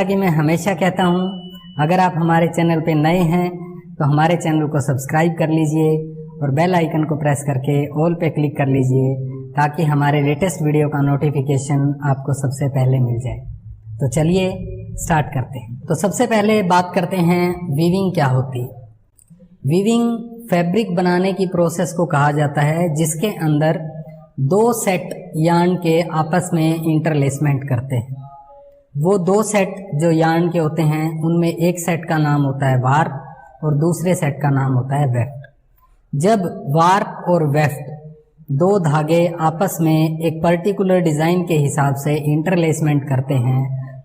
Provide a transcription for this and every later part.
जैसा कि मैं हमेशा कहता हूं, अगर आप हमारे चैनल पे नए हैं तो हमारे चैनल को सब्सक्राइब कर लीजिए और बेल आइकन को प्रेस करके ऑल पे क्लिक कर लीजिए ताकि हमारे लेटेस्ट वीडियो का नोटिफिकेशन आपको सबसे पहले मिल जाए। तो चलिए स्टार्ट करते हैं। तो सबसे पहले बात करते हैं वीविंग क्या होती है। वीविंग फैब्रिक बनाने की प्रोसेस को कहा जाता है जिसके अंदर दो सेट यार्न के आपस में इंटरलेसमेंट करते हैं। वो दो सेट जो यार्न के होते हैं उनमें एक सेट का नाम होता है वार्प और दूसरे सेट का नाम होता है वेफ्ट। जब वार्प और वेफ्ट दो धागे आपस में एक पर्टिकुलर डिज़ाइन के हिसाब से इंटरलेसमेंट करते हैं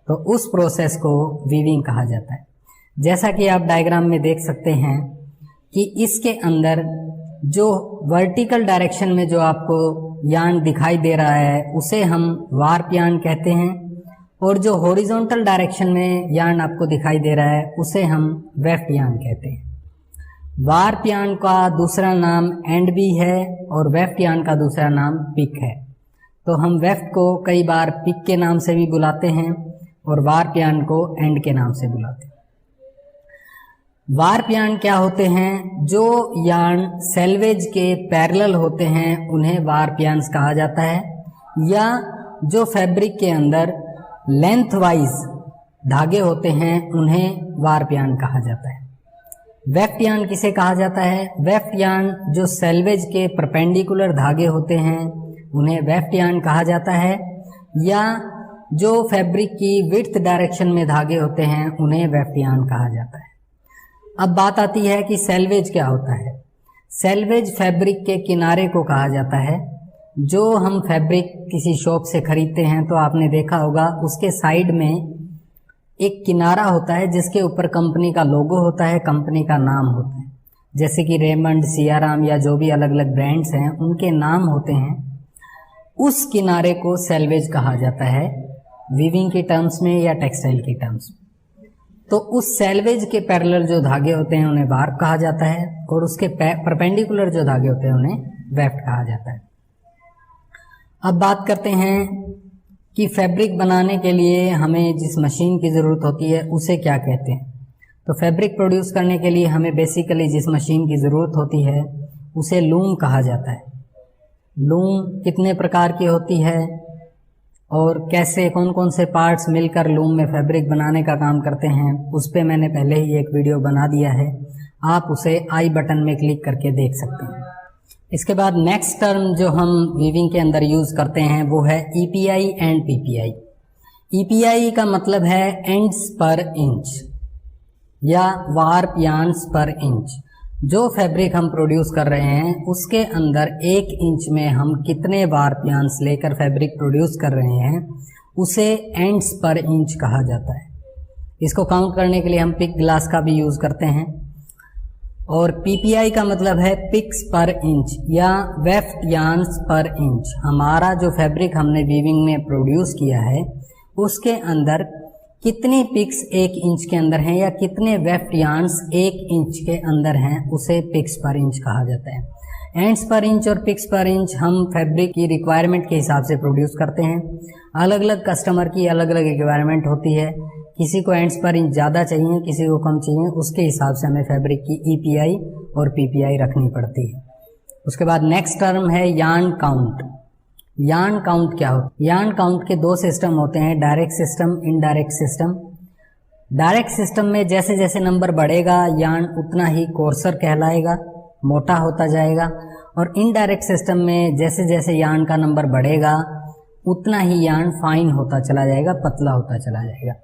तो उस प्रोसेस को वीविंग कहा जाता है। जैसा कि आप डायग्राम में देख सकते हैं कि इसके अंदर जो वर्टिकल डायरेक्शन में जो आपको यार्न दिखाई दे रहा है उसे हम वार्प यार्न कहते हैं और जो हॉरिजॉन्टल डायरेक्शन में यार्न आपको दिखाई दे रहा है उसे हम वेफ्ट यार्न कहते हैं। वार्प यार्न का दूसरा नाम एंड भी है और वेफ्ट यार्न का दूसरा नाम पिक है। तो हम वेफ्ट को कई बार पिक के नाम से भी बुलाते हैं और वार्प यार्न को एंड के नाम से बुलाते हैं। वार्प यार्न क्या होते हैं? जो यार्न सेल्वेज के पैरेलल होते हैं उन्हें वार्प यार्न्स कहा जाता है, या जो फैब्रिक के अंदर लेंथ वाइज धागे होते हैं उन्हें वार्प यार्न कहा जाता है। वेफ्ट यार्न किसे कहा जाता है? वेफ्ट यार्न जो सेल्वेज के परपेंडिकुलर धागे होते हैं उन्हें वेफ्ट यार्न कहा जाता है, या जो फैब्रिक की विड्थ डायरेक्शन में धागे होते हैं उन्हें वेफ्ट यार्न कहा जाता है। अब बात आती है कि सेल्वेज क्या होता है। सेल्वेज फैब्रिक के किनारे को कहा जाता है। जो हम फैब्रिक किसी शॉप से खरीदते हैं तो आपने देखा होगा उसके साइड में एक किनारा होता है जिसके ऊपर कंपनी का लोगो होता है, कंपनी का नाम होता है। जैसे कि रेमंड, सियाराम या जो भी अलग अलग ब्रांड्स हैं उनके नाम होते हैं। उस किनारे को सेल्वेज कहा जाता है वीविंग के टर्म्स में या टेक्सटाइल के टर्म्स में। तो उस सेल्वेज के पैरेलल जो धागे होते हैं उन्हें वार्प कहा जाता है और उसके परपेंडिकुलर जो धागे होते हैं उन्हें वेफ्ट कहा जाता है। अब बात करते हैं कि फैब्रिक बनाने के लिए हमें जिस मशीन की ज़रूरत होती है उसे क्या कहते हैं। तो फैब्रिक प्रोड्यूस करने के लिए हमें बेसिकली जिस मशीन की ज़रूरत होती है उसे लूम कहा जाता है। लूम कितने प्रकार की होती है और कैसे कौन कौन से पार्ट्स मिलकर लूम में फैब्रिक बनाने का काम करते हैं उस पे मैंने पहले ही एक वीडियो बना दिया है, आप उसे आई बटन में क्लिक करके देख सकते हैं। इसके बाद नेक्स्ट टर्म जो हम वीविंग के अंदर यूज़ करते हैं वो है EPI एंड PPI। EPI का मतलब है एंड्स पर इंच या वार्प यार्न्स पर इंच। जो फैब्रिक हम प्रोड्यूस कर रहे हैं उसके अंदर 1 इंच में हम कितने वार्प यार्न्स लेकर फैब्रिक प्रोड्यूस कर रहे हैं उसे एंड्स पर इंच कहा जाता है। इसको काउंट करने के लिए हम पिक ग्लास का भी यूज़ करते हैं। और PPI का मतलब है पिक्स पर इंच या वेफ्ट यार्न्स पर इंच। हमारा जो फैब्रिक हमने वीविंग में प्रोड्यूस किया है उसके अंदर कितनी पिक्स 1 इंच के अंदर हैं या कितने वेफ्ट यार्न्स 1 इंच के अंदर हैं उसे पिक्स पर इंच कहा जाता है। एंड्स पर इंच और पिक्स पर इंच हम फैब्रिक की रिक्वायरमेंट के हिसाब से प्रोड्यूस करते हैं। अलग अलग कस्टमर की अलग अलग रिक्वायरमेंट होती है, किसी को एंड्स पर इंच ज़्यादा चाहिए, किसी को कम चाहिए, उसके हिसाब से हमें फैब्रिक की EPI और PPI रखनी पड़ती है। उसके बाद नेक्स्ट टर्म है यार्न काउंट। यार्न काउंट क्या होता है? यार्न काउंट के 2 सिस्टम होते हैं, direct system, indirect system. Direct system में जैसे जैसे नंबर बढ़ेगा यार्न उतना ही कोर्सर कहलाएगा, मोटा होता जाएगा, और इनडायरेक्ट सिस्टम में जैसे जैसे यार्न का नंबर बढ़ेगा उतना ही यार्न फाइन होता चला जाएगा, पतला होता चला जाएगा।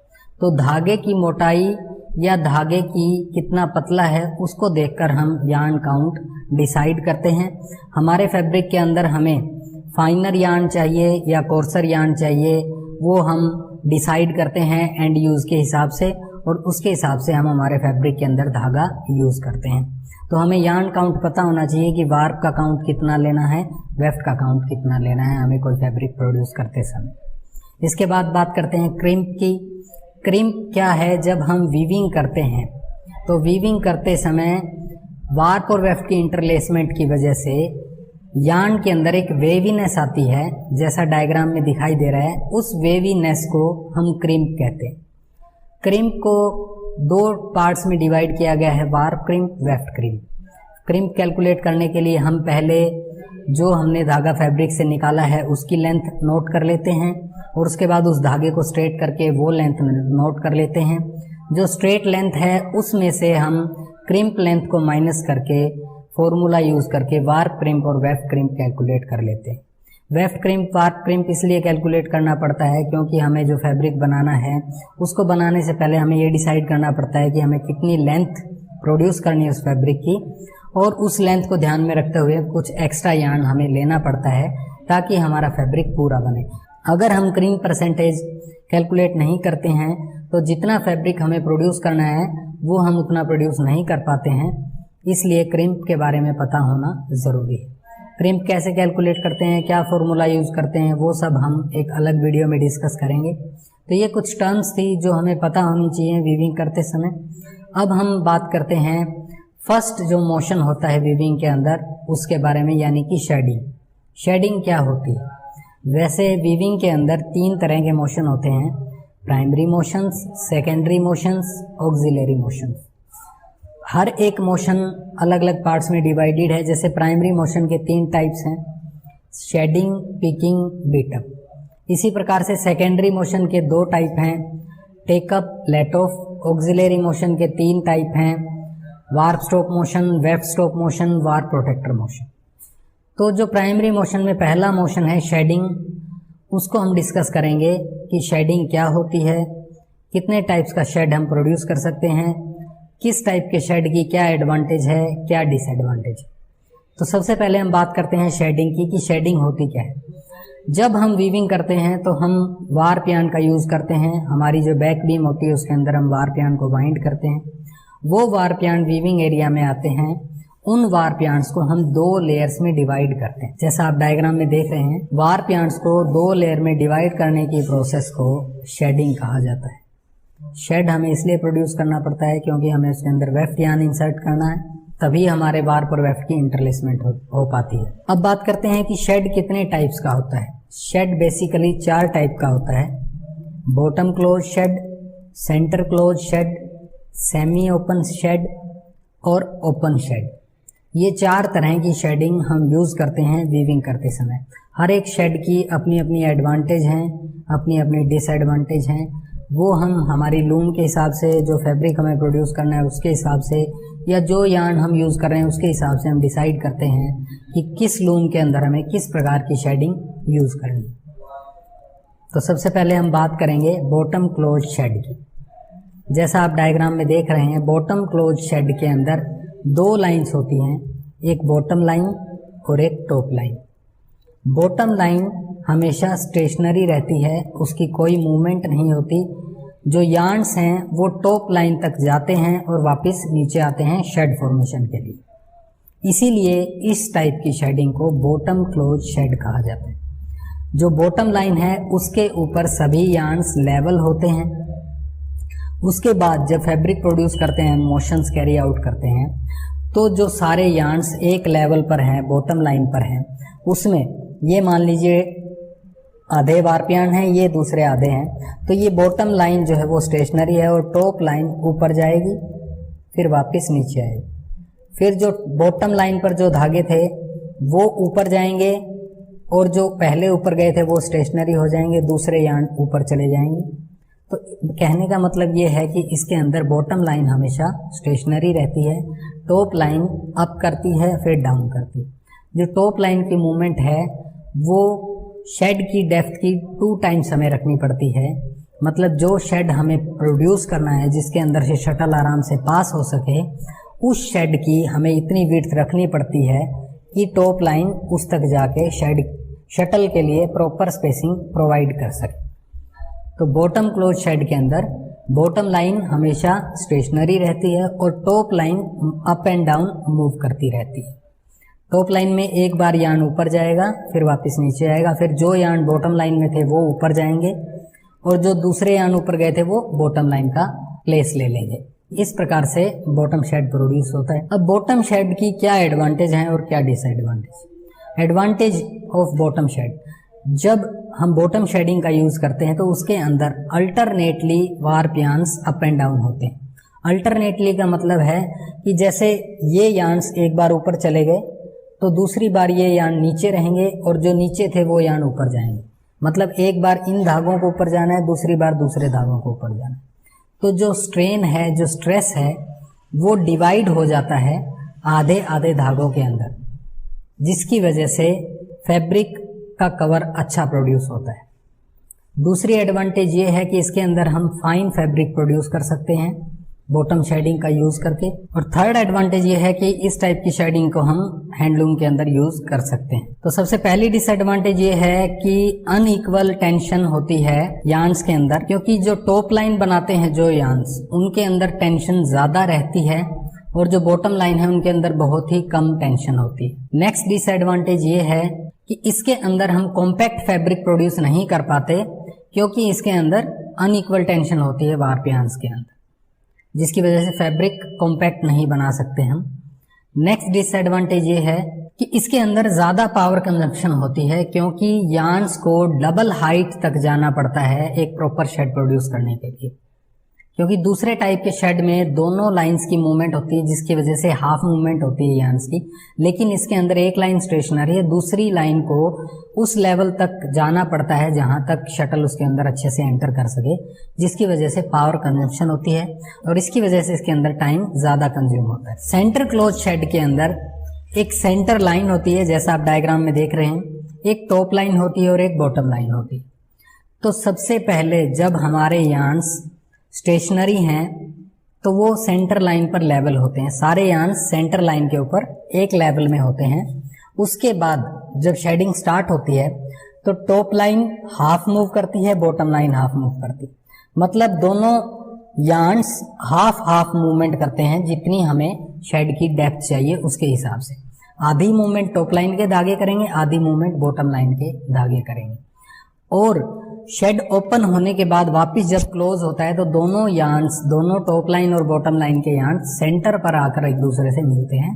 तो धागे की मोटाई या धागे की कितना पतला है उसको देखकर हम यार्न काउंट डिसाइड करते हैं। हमारे फैब्रिक के अंदर हमें फाइनर यार्न चाहिए या कोर्सर यार्न चाहिए वो हम डिसाइड करते हैं एंड यूज़ के हिसाब से, और उसके हिसाब से हम हमारे फैब्रिक के अंदर धागा यूज़ करते हैं। तो हमें यार्न काउंट पता होना चाहिए कि वार्प का काउंट कितना लेना है, वेफ्ट का काउंट कितना लेना है हमें कोई फैब्रिक प्रोड्यूस करते समय। इसके बाद बात करते हैं क्रिम्प की। क्रिम्प क्या है? जब हम वीविंग करते हैं तो वीविंग करते समय वार्प और वेफ्ट की इंटरलेसमेंट की वजह से यार्न के अंदर एक वेवीनेस आती है, जैसा डायग्राम में दिखाई दे रहा है। उस वेवीनेस को हम क्रिम्प कहते हैं। क्रिम्प को दो पार्ट्स में डिवाइड किया गया है, warp crimp, weft crimp. Crimp calculate करने के लिए हम पहले जो हमने धागा फैब्रिक से निकाला है उसकी लेंथ नोट कर लेते हैं और उसके बाद उस धागे को स्ट्रेट करके वो लेंथ नोट कर लेते हैं। जो स्ट्रेट लेंथ है उसमें से हम क्रिम्प लेंथ को माइनस करके फॉर्मूला यूज करके वार्प क्रिम्प और वेफ्ट क्रिम्प कैलकुलेट कर लेते हैं। वेफ्ट क्रिम्प वार्प क्रिम्प इसलिए कैलकुलेट करना पड़ता है क्योंकि हमें जो फैब्रिक बनाना है उसको बनाने से पहले हमें ये डिसाइड करना पड़ता है कि हमें कितनी लेंथ प्रोड्यूस करनी है उस फैब्रिक की, और उस लेंथ को ध्यान में रखते हुए कुछ एक्स्ट्रा यार्न हमें लेना पड़ता है ताकि हमारा फैब्रिक पूरा बने। अगर हम क्रिम्प परसेंटेज कैलकुलेट नहीं करते हैं तो जितना फैब्रिक हमें प्रोड्यूस करना है वो हम उतना प्रोड्यूस नहीं कर पाते हैं, इसलिए क्रिम्प के बारे में पता होना ज़रूरी है। क्रिम्प कैसे कैलकुलेट करते हैं, क्या फॉर्मूला यूज़ करते हैं, वो सब हम एक अलग वीडियो में डिस्कस करेंगे। तो ये कुछ टर्म्स थी जो हमें पता होनी चाहिए वीविंग करते समय। अब हम बात करते हैं फर्स्ट जो मोशन होता है वीविंग के अंदर उसके बारे में, यानी कि शेडिंग। शेडिंग क्या होती है? वैसे वीविंग के अंदर 3 तरह के मोशन होते हैं, primary motions, secondary motions, auxiliary motions. हर एक मोशन अलग अलग पार्ट्स में डिवाइडेड है। जैसे प्राइमरी मोशन के 3 टाइप्स हैं, शेडिंग, पिकिंग, बीटअप। इसी प्रकार से सेकेंडरी मोशन के 2 टाइप हैं, take up, let off. Auxiliary motion के 3 टाइप हैं, warp stop motion, weft stop motion, warp protector motion. तो जो प्राइमरी मोशन में पहला मोशन है शेडिंग, उसको हम डिस्कस करेंगे कि शेडिंग क्या होती है, कितने टाइप्स का शेड हम प्रोड्यूस कर सकते हैं, किस टाइप के शेड की क्या एडवांटेज है, क्या डिसएडवांटेज। तो सबसे पहले हम बात करते हैं शेडिंग की कि शेडिंग होती क्या है। जब हम वीविंग करते हैं तो हम वार्प यार्न का यूज़ करते हैं। हमारी जो बैक बीम होती है उसके अंदर हम वार्प यार्न को बाइंड करते हैं। वो वार्प यार्न वीविंग एरिया में आते हैं। उन वार्प यार्न्स को हम 2 लेयर्स में डिवाइड करते हैं। जैसा आप डायग्राम में देख रहे हैं, वार्प यार्न्स को 2 लेयर में डिवाइड करने की प्रोसेस को शेडिंग कहा जाता है। शेड हमें इसलिए प्रोड्यूस करना पड़ता है क्योंकि हमें उसके अंदर वेफ्ट यार्न इंसर्ट करना है, तभी हमारे वार्प और वेफ्ट की इंटरलेसमेंट हो पाती है। अब बात करते हैं कि शेड कितने टाइप्स का होता है। शेड बेसिकली 4 टाइप का होता है, bottom close shed, centre close shed, semi open shed और ओपन शेड। ये 4 तरह की शेडिंग हम यूज़ करते हैं वीविंग करते समय। हर एक शेड की अपनी अपनी एडवांटेज हैं, अपनी अपनी डिसएडवांटेज हैं। वो हम हमारी लूम के हिसाब से, जो फैब्रिक हमें प्रोड्यूस करना है उसके हिसाब से, या जो यार्न हम यूज़ कर रहे हैं उसके हिसाब से हम डिसाइड करते हैं कि किस लूम के अंदर हमें किस प्रकार की शेडिंग यूज़ करनी है। तो सबसे पहले हम बात करेंगे बॉटम क्लोज शेड की। जैसा आप डायग्राम में देख रहे हैं, बॉटम क्लोज शेड के अंदर 2 लाइंस होती हैं, एक बॉटम लाइन और एक टॉप लाइन। बॉटम लाइन हमेशा स्टेशनरी रहती है, उसकी कोई मूवमेंट नहीं होती। जो यार्न्स हैं वो टॉप लाइन तक जाते हैं और वापस नीचे आते हैं शेड फॉर्मेशन के लिए। इसीलिए इस टाइप की शेडिंग को बॉटम क्लोज शेड कहा जाता है। जो बॉटम लाइन है उसके ऊपर सभी यार्न्स लेवल होते हैं। उसके बाद जब फैब्रिक प्रोड्यूस करते हैं, मोशंस कैरी आउट करते हैं, तो जो सारे यार्न्स एक लेवल पर हैं, बॉटम लाइन पर हैं, उसमें ये मान लीजिए आधे वार्प यार्न हैं, ये दूसरे आधे हैं, तो ये बॉटम लाइन जो है वो स्टेशनरी है और टॉप लाइन ऊपर जाएगी फिर वापस नीचे आएगी। फिर जो बॉटम लाइन पर जो धागे थे वो ऊपर जाएंगे और जो पहले ऊपर गए थे वो स्टेशनरी हो जाएंगे, दूसरे यार्न ऊपर चले जाएंगे। तो कहने का मतलब ये है कि इसके अंदर बॉटम लाइन हमेशा स्टेशनरी रहती है, टॉप लाइन अप करती है फिर डाउन करती है। जो टॉप लाइन की मूवमेंट है वो शेड की डेप्थ की 2 टाइम्स हमें रखनी पड़ती है। मतलब जो शेड हमें प्रोड्यूस करना है, जिसके अंदर से शटल आराम से पास हो सके, उस शेड की हमें इतनी विड्थ रखनी पड़ती है कि टॉप लाइन उस तक जाके शटल के लिए प्रॉपर स्पेसिंग प्रोवाइड कर सके। तो बॉटम क्लोज शेड के अंदर बॉटम लाइन हमेशा स्टेशनरी रहती है और top line up and down move करती रहती है। टॉप लाइन में एक बार यार्न ऊपर जाएगा फिर वापस नीचे आएगा, फिर जो यार्न बॉटम लाइन में थे वो ऊपर जाएंगे और जो दूसरे यार्न ऊपर गए थे वो बॉटम लाइन का प्लेस ले लेंगे। इस प्रकार से बॉटम शेड प्रोड्यूस होता है। अब बॉटम शेड की क्या एडवांटेज हैं और क्या disadvantage. Advantage of bottom shed, जब हम बॉटम शेडिंग का यूज करते हैं तो उसके अंदर alternately warp yarns up and down होते हैं। अल्टरनेटली का मतलब है कि जैसे ये यार्न्स एक बार ऊपर चले गए तो दूसरी बार ये यार्न नीचे रहेंगे और जो नीचे थे वो यार्न ऊपर जाएंगे। मतलब एक बार इन धागों को ऊपर जाना है, दूसरी बार दूसरे धागों को ऊपर जाना है। तो जो स्ट्रेन है, जो स्ट्रेस है, वो डिवाइड हो जाता है आधे आधे धागों के अंदर, जिसकी वजह से फैब्रिक का कवर अच्छा प्रोड्यूस होता है। दूसरी एडवांटेज ये है कि इसके अंदर हम फाइन फैब्रिक प्रोड्यूस कर सकते हैं बॉटम शेडिंग का यूज करके। और थर्ड एडवांटेज ये है कि इस टाइप की शेडिंग को हम हैंडलूम के अंदर यूज कर सकते हैं। तो सबसे पहली डिसएडवांटेज ये है कि अनइक्वल टेंशन होती है यार्न्स के अंदर, क्योंकि जो टॉप लाइन बनाते हैं जो यार्न्स, उनके अंदर टेंशन ज्यादा रहती है और जो बॉटम लाइन है उनके अंदर बहुत ही कम टेंशन होती है। नेक्स्ट डिसएडवांटेज ये है कि इसके अंदर हम कॉम्पैक्ट फैब्रिक प्रोड्यूस नहीं कर पाते, क्योंकि इसके अंदर अनइक्वल टेंशन होती है वार्प यार्न्स के अंदर, जिसकी वजह से फैब्रिक कॉम्पैक्ट नहीं बना सकते हम। नेक्स्ट डिसएडवांटेज ये है कि इसके अंदर ज्यादा पावर कंजप्शन होती है, क्योंकि यार्न्स को डबल हाइट तक जाना पड़ता है एक प्रॉपर शेड प्रोड्यूस करने के लिए, क्योंकि दूसरे टाइप के शेड में दोनों लाइंस की मूवमेंट होती है, जिसकी वजह से हाफ मूवमेंट होती है यार्न्स की। लेकिन इसके अंदर एक लाइन स्टेशनरी है, दूसरी लाइन को उस लेवल तक जाना पड़ता है जहां तक शटल उसके अंदर अच्छे से एंटर कर सके, जिसकी वजह से पावर कंजम्पशन होती है और इसकी वजह से इसके अंदर टाइम ज्यादा कंज्यूम होता है। सेंटर क्लोज शेड के अंदर एक सेंटर लाइन होती है, जैसा आप डायग्राम में देख रहे हैं, एक टॉप लाइन होती है और एक बॉटम लाइन होती है। तो सबसे पहले जब हमारे यार्न्स स्टेशनरी हैं तो वो सेंटर लाइन पर लेवल होते हैं, सारे यार्न्स सेंटर लाइन के ऊपर एक लेवल में होते हैं। उसके बाद जब शेडिंग स्टार्ट होती है तो टॉप लाइन हाफ मूव करती है, बॉटम लाइन हाफ मूव करती है। मतलब दोनों यार्न्स हाफ हाफ मूवमेंट करते हैं, जितनी हमें शेड की डेप्थ चाहिए उसके हिसाब से। आधी मूवमेंट टॉप लाइन के धागे करेंगे, आधी मूवमेंट बॉटम लाइन के धागे करेंगे। और शेड ओपन होने के बाद वापस जब क्लोज होता है तो दोनों यार्न्स, दोनों टॉप लाइन और बॉटम लाइन के यार्न्स सेंटर पर आकर एक दूसरे से मिलते हैं,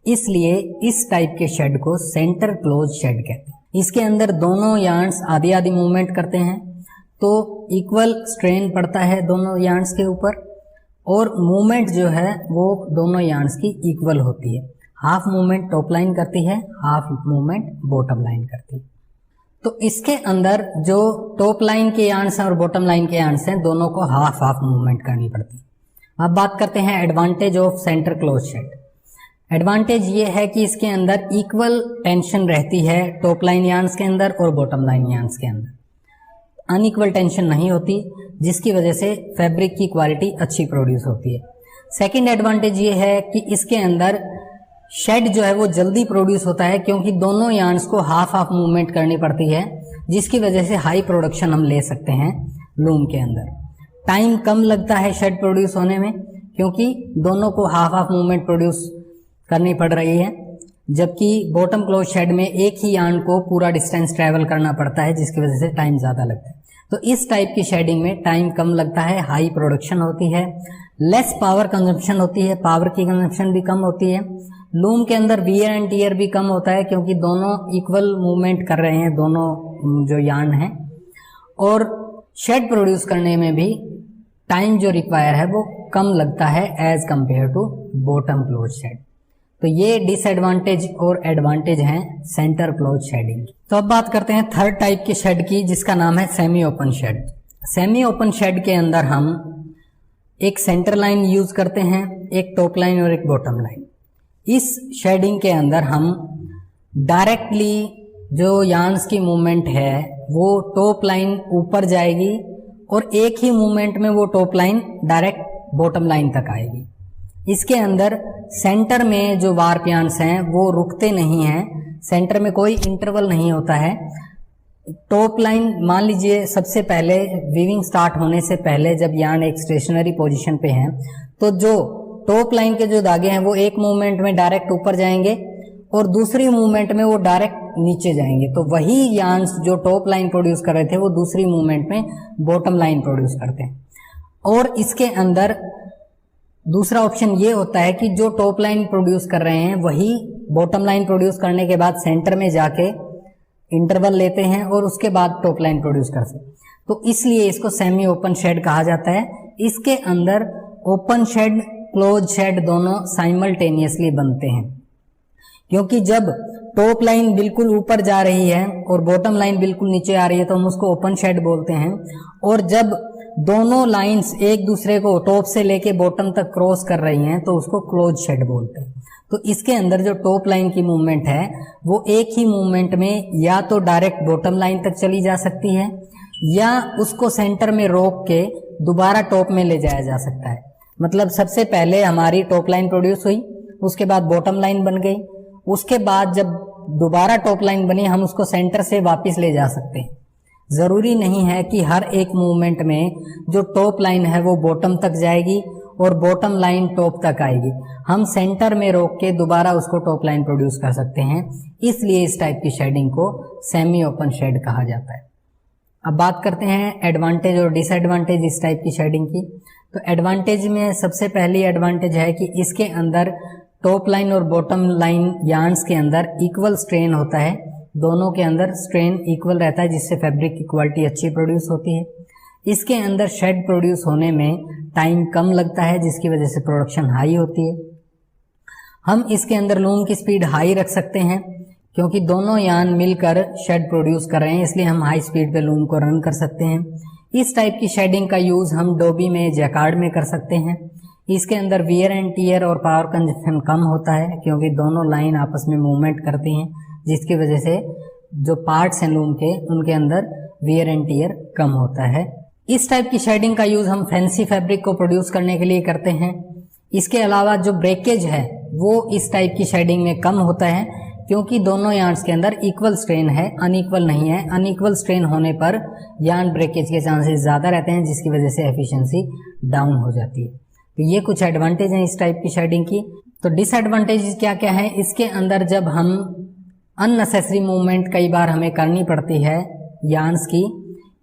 इसलिए इस टाइप के शेड को सेंटर क्लोज शेड कहते हैं। इसके अंदर दोनों यार्न्स आधी आधी मूवमेंट करते हैं तो इक्वल स्ट्रेन पड़ता है दोनों यार्न्स के ऊपर और मूवमेंट जो है वो दोनों यार्न्स की इक्वल होती है। हाफ मूवमेंट टॉप लाइन करती है, हाफ मूवमेंट बॉटम लाइन करती है। तो इसके अंदर जो टॉप लाइन के यार्न्स हैं और बॉटम लाइन के यार्न्स हैं, दोनों को हाफ हाफ मूवमेंट करनी पड़ती है। अब बात करते हैं advantage of centre close shed. Advantage ये है कि इसके अंदर इक्वल टेंशन रहती है टॉप लाइन यार्न्स के अंदर और बॉटम लाइन यार्न्स के अंदर। अनइक्वल टेंशन नहीं होती, जिसकी वजह से फैब्रिक की क्वालिटी अच्छी प्रोड्यूस होती है। सेकेंड एडवांटेज ये है कि इसके अंदर शेड जो है वो जल्दी प्रोड्यूस होता है, क्योंकि दोनों यार्न्स को हाफ हाफ मूवमेंट करनी पड़ती है, जिसकी वजह से हाई प्रोडक्शन हम ले सकते हैं लूम के अंदर। टाइम कम लगता है शेड प्रोड्यूस होने में, क्योंकि दोनों को हाफ हाफ मूवमेंट प्रोड्यूस करनी पड़ रही है, जबकि बॉटम क्लोज शेड में एक ही यार्न को पूरा डिस्टेंस ट्रेवल करना पड़ता है, जिसकी वजह से टाइम ज्यादा लगता है। तो इस टाइप की शेडिंग में टाइम कम लगता है, हाई प्रोडक्शन होती है, लेस पावर कंजप्शन होती है, पावर की कंजप्शन भी कम होती है। लूम के अंदर वियर एंड टियर भी कम होता है, क्योंकि दोनों इक्वल मूवमेंट कर रहे हैं, दोनों जो यार्न है। और शेड प्रोड्यूस करने में भी टाइम जो रिक्वायर है वो कम लगता है as compare to bottom close shed. तो ये डिसएडवांटेज और एडवांटेज हैं सेंटर क्लोज शेडिंग। तो अब बात करते हैं थर्ड टाइप के शेड की, जिसका नाम है semi open shed. Semi open shed के अंदर हम एक सेंटर लाइन यूज करते हैं, एक टॉप लाइन और एक बॉटम लाइन। इस शेडिंग के अंदर हम डायरेक्टली जो यार्न्स की मूवमेंट है वो टॉप लाइन ऊपर जाएगी और एक ही मूवमेंट में वो top line direct bottom line तक आएगी। इसके अंदर सेंटर में जो वार्प यार्न्स हैं वो रुकते नहीं हैं, सेंटर में कोई इंटरवल नहीं होता है। टॉप लाइन मान लीजिए सबसे पहले वीविंग स्टार्ट होने से पहले जब यार्न एक स्टेशनरी पोजीशन पे है, तो जो टॉप लाइन के जो धागे हैं वो एक मूवमेंट में डायरेक्ट ऊपर जाएंगे और दूसरी मूवमेंट में वो डायरेक्ट नीचे जाएंगे। तो वही यार्न्स जो टॉप लाइन प्रोड्यूस कर रहे थे वो दूसरी मूवमेंट में बॉटम लाइन प्रोड्यूस करते हैं। और इसके अंदर दूसरा ऑप्शन ये होता है कि जो टॉप लाइन प्रोड्यूस कर रहे हैं वही बॉटम लाइन प्रोड्यूस करने के बाद सेंटर में जाके इंटरवल लेते हैं और उसके बाद टॉप लाइन प्रोड्यूस करते हैं। तो इसलिए इसको सेमी ओपन शेड कहा जाता है। इसके अंदर ओपन शेड क्लोज शेड दोनों साइमल्टेनियसली बनते हैं, क्योंकि जब टॉप लाइन बिल्कुल ऊपर जा रही है और बॉटम लाइन बिल्कुल नीचे आ रही है तो हम उसको ओपन शेड बोलते हैं, और जब दोनों लाइंस एक दूसरे को टॉप से लेके बॉटम तक क्रॉस कर रही हैं तो उसको क्लोज शेड बोलते हैं। तो इसके अंदर जो टॉप लाइन की मूवमेंट है वो एक ही मूवमेंट में या तो डायरेक्ट बॉटम लाइन तक चली जा सकती है या उसको सेंटर में रोक के दोबारा टॉप में ले जाया जा सकता है। मतलब सबसे पहले हमारी टॉप लाइन प्रोड्यूस हुई, उसके बाद बॉटम लाइन बन गई, उसके बाद जब दोबारा टॉप लाइन बनी हम उसको सेंटर से वापस ले जा सकते हैं। जरूरी नहीं है कि हर एक मूवमेंट में जो टॉप लाइन है वो बॉटम तक जाएगी और बॉटम लाइन टॉप तक आएगी। हम सेंटर में रोक के दोबारा उसको टॉप लाइन प्रोड्यूस कर सकते हैं, इसलिए इस टाइप की शेडिंग को सेमी ओपन शेड कहा जाता है। अब बात करते हैं एडवांटेज और डिसएडवांटेज इस टाइप की शेडिंग की। तो एडवांटेज में सबसे पहली एडवांटेज है कि इसके अंदर टॉप लाइन और बॉटम लाइन यार्न्स के अंदर इक्वल स्ट्रेन होता है, दोनों के अंदर स्ट्रेन इक्वल रहता है, जिससे फैब्रिक की क्वालिटी अच्छी प्रोड्यूस होती है। इसके अंदर शेड प्रोड्यूस होने में टाइम कम लगता है, जिसकी वजह से प्रोडक्शन हाई होती है। हम इसके अंदर लूम की स्पीड हाई रख सकते हैं, क्योंकि दोनों यार्न मिलकर शेड प्रोड्यूस कर रहे हैं, इसलिए हम हाई स्पीड पे लूम को रन कर सकते हैं। इस टाइप की शेडिंग का यूज हम डोबी में, जैकार्ड में कर सकते हैं। इसके अंदर वियर एंड टियर और पावर कंजप्शन कम होता है, क्योंकि दोनों लाइन आपस में मूवमेंट करती हैं, जिसकी वजह से जो पार्ट्स हैं लूम के उनके अंदर वियर एंड टियर कम होता है। इस टाइप की शेडिंग का यूज हम फैंसी फैब्रिक को प्रोड्यूस करने के लिए करते हैं। इसके अलावा जो ब्रेकेज है वो इस टाइप की शेडिंग में कम होता है, क्योंकि दोनों यार्न्स के अंदर इक्वल स्ट्रेन है, अनइक्वल नहीं है। अनइक्वल स्ट्रेन होने पर यार्न ब्रेकेज के चांसेस ज़्यादा रहते हैं, जिसकी वजह से एफिशिएंसी डाउन हो जाती है। तो ये कुछ एडवांटेज हैं इस टाइप की शेडिंग की। तो डिसएडवांटेज क्या क्या है? इसके अंदर जब हम अननेसेसरी मूवमेंट कई बार हमें करनी पड़ती है यार्न्स की,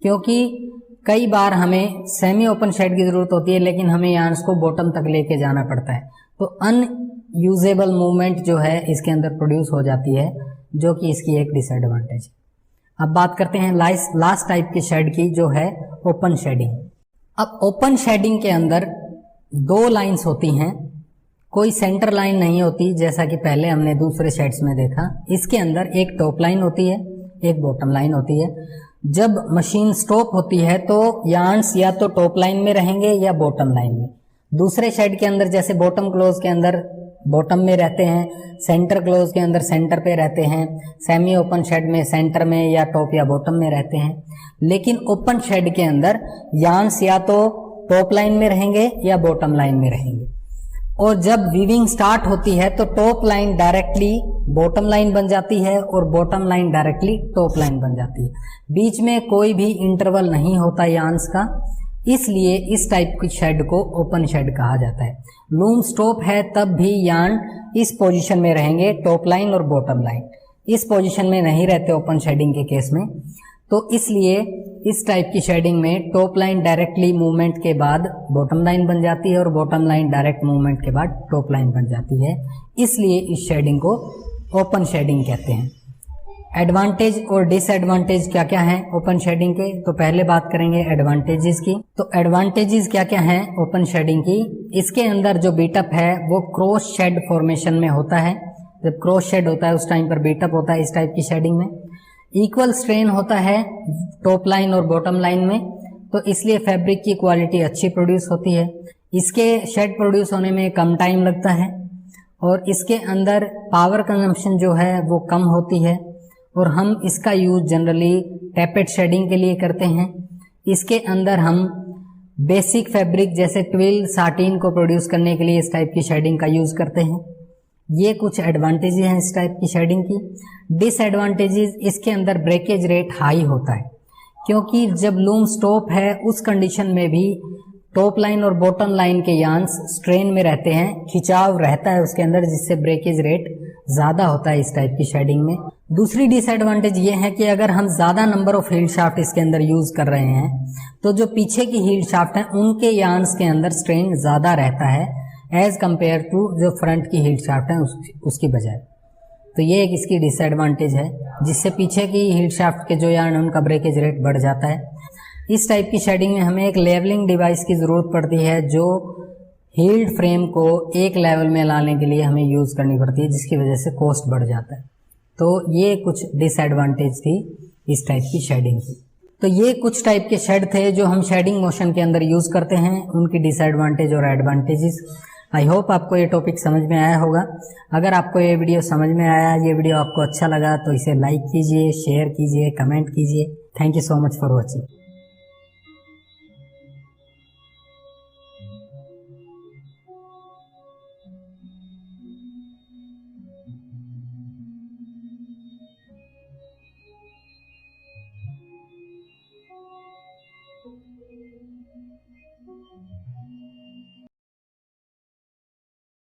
क्योंकि कई बार हमें सेमी ओपन शेड की ज़रूरत होती है लेकिन हमें यार्न्स को बॉटम तक लेके जाना पड़ता है, तो अनयूजेबल मूवमेंट जो है इसके अंदर प्रोड्यूस हो जाती है, जो कि इसकी एक डिसएडवांटेज है। अब बात करते हैं लास्ट टाइप की शेड की, जो है ओपन शेडिंग। अब ओपन शेडिंग के अंदर दो लाइंस होती हैं, कोई सेंटर लाइन नहीं होती, जैसा कि पहले हमने दूसरे शेड्स में देखा। इसके अंदर एक टॉप लाइन होती है, एक बॉटम लाइन होती है। जब मशीन स्टॉप होती है तो यार्न्स या तो टॉप लाइन में रहेंगे या बॉटम लाइन में। दूसरे शेड के अंदर जैसे बॉटम क्लोज के अंदर बॉटम में रहते हैं, सेंटर क्लोज के अंदर सेंटर पे रहते हैं, सेमी ओपन शेड में सेंटर में या टॉप या बॉटम में रहते हैं। लेकिन ओपन शेड के अंदर यार्न्स या तो टॉप लाइन में रहेंगे या बॉटम लाइन में रहेंगे, और जब वीविंग स्टार्ट होती है तो top line directly bottom line बन जाती है और bottom line directly top line बन जाती है। बीच में कोई भी इंटरवल नहीं होता यार्न्स का, इसलिए इस टाइप की शेड को ओपन शेड कहा जाता है। लूम स्टॉप है तब भी यार्न इस पोजीशन में रहेंगे, टॉप लाइन और बॉटम लाइन इस पोजीशन में नहीं रहते ओपन शेडिंग के केस में। तो इसलिए इस टाइप की शेडिंग में टॉप लाइन डायरेक्टली मूवमेंट के बाद बॉटम लाइन बन जाती है और बॉटम लाइन डायरेक्ट मूवमेंट के बाद टॉप लाइन बन जाती है, इसलिए इस शेडिंग को ओपन शेडिंग कहते हैं। एडवांटेज और डिसएडवांटेज क्या क्या हैं ओपन शेडिंग के? तो पहले बात करेंगे एडवांटेजेस की। तो एडवांटेजेस क्या क्या हैं ओपन शेडिंग की? इसके अंदर जो बीटअप है वो क्रॉस शेड फॉर्मेशन में होता है। जब क्रॉस शेड होता है उस टाइम पर बीटअप होता है इस टाइप की शेडिंग में। इक्वल स्ट्रेन होता है टॉप लाइन और बॉटम लाइन में, तो इसलिए फैब्रिक की क्वालिटी अच्छी प्रोड्यूस होती है। इसके शेड प्रोड्यूस होने में कम टाइम लगता है और इसके अंदर पावर कंजम्पशन जो है वो कम होती है, और हम इसका यूज जनरली टैपेड शेडिंग के लिए करते हैं। इसके अंदर हम बेसिक फैब्रिक जैसे ट्विल, साटिन को प्रोड्यूस करने के लिए इस टाइप की शेडिंग का यूज करते हैं। ये कुछ एडवांटेजेस हैं इस टाइप की शेडिंग की। डिसएडवांटेजेस, इसके अंदर ब्रेकेज रेट हाई होता है, क्योंकि जब लूम स्टॉप है उस कंडीशन में भी टॉप लाइन और बॉटम लाइन के यार्न्स स्ट्रेन में रहते हैं, खिंचाव रहता है उसके अंदर, जिससे ब्रेकेज रेट ज़्यादा होता है इस टाइप की शेडिंग में। दूसरी डिसएडवांटेज ये है कि अगर हम ज़्यादा नंबर ऑफ हील्ड शाफ्ट इसके अंदर यूज़ कर रहे हैं तो जो पीछे की हील्ड शाफ्ट हैं उनके यार्न्स के अंदर स्ट्रेन ज़्यादा रहता है एज कंपेयर टू जो फ्रंट की हील्ड शाफ्ट है उसकी बजाय। तो ये एक इसकी डिसएडवांटेज है, जिससे पीछे की हीट शाफ्ट के जो यार्न है उनका ब्रेकेज रेट बढ़ जाता है। इस टाइप की शेडिंग में हमें एक लेवलिंग डिवाइस की ज़रूरत पड़ती है, जो हील्ड फ्रेम को एक लेवल में लाने के लिए हमें यूज़ करनी पड़ती है, जिसकी वजह से कॉस्ट बढ़ जाता है। तो ये कुछ डिसएडवांटेज थी इस टाइप की शेडिंग की। तो ये कुछ टाइप के शेड थे जो हम शेडिंग मोशन के अंदर यूज़ करते हैं, उनकी डिसएडवांटेज और एडवांटेजेस। आई होप आपको ये टॉपिक समझ में आया होगा। अगर आपको ये वीडियो समझ में आया, ये वीडियो आपको अच्छा लगा, तो इसे लाइक कीजिए, शेयर कीजिए, कमेंट कीजिए। Thank you so much for watching.